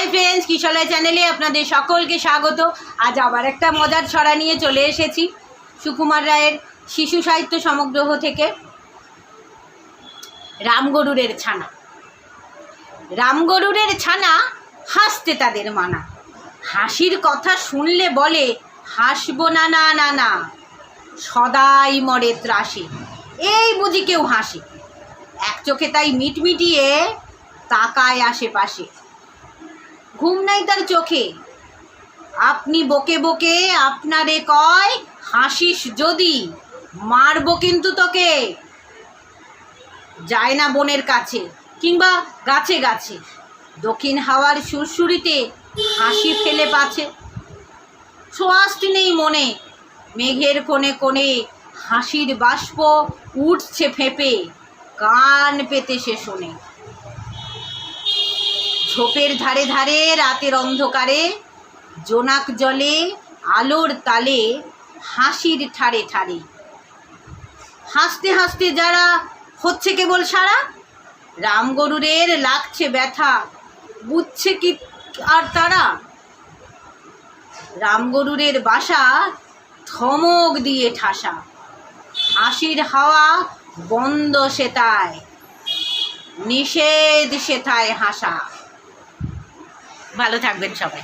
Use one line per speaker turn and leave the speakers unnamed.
Hi friends, কিশলয় চ্যানেলে আপনাদের সকলকে স্বাগত। আজ আবার একটা মজার ছড়া নিয়ে চলে এসেছি সুকুমার রায়ের শিশু সাহিত্য সমগ্রহ থেকে। রামগরুরের ছানা। রামগরুরের ছানা হাসতে তাদের মানা, হাসির কথা শুনলে বলে হাসবো না না না না, সদাই মরে ত্রাসে এই বুঝি কেউ হাসে, এক চোখে তাই মিটমিটিয়ে তাকায় আশেপাশে। ঘুম নাই তার চোখে, আপনি বকে বকে আপনারে কয় হাসিস যদি মারবো কিন্তু তোকে। যায় না বনের কাছে কিংবা গাছে গাছে, দক্ষিণ হাওয়ার সুরসুরিতে হাসি ফেলে পাছে। সোয়াস্তি নেই মনে, মেঘের কোণে কোণে হাসির বাষ্প উঠছে ফেঁপে, কান পেতে সে শোনে। ঝোপের ধারে ধারে রাতের অন্ধকারে, জোনাক জলে আলোর তালে হাসির ঠারে ঠারে। হাসতে হাসতে যারা হচ্ছে কেবল সারা, রামগরুরের লাগছে ব্যথা বুঝছে কি আর তারা। রামগরুরের বাসা ধমক দিয়ে ঠাসা, হাসির হাওয়া বন্ধ সেতায়, নিষেধ সেথায় হাসা। ভালো থাকবেন সবাই।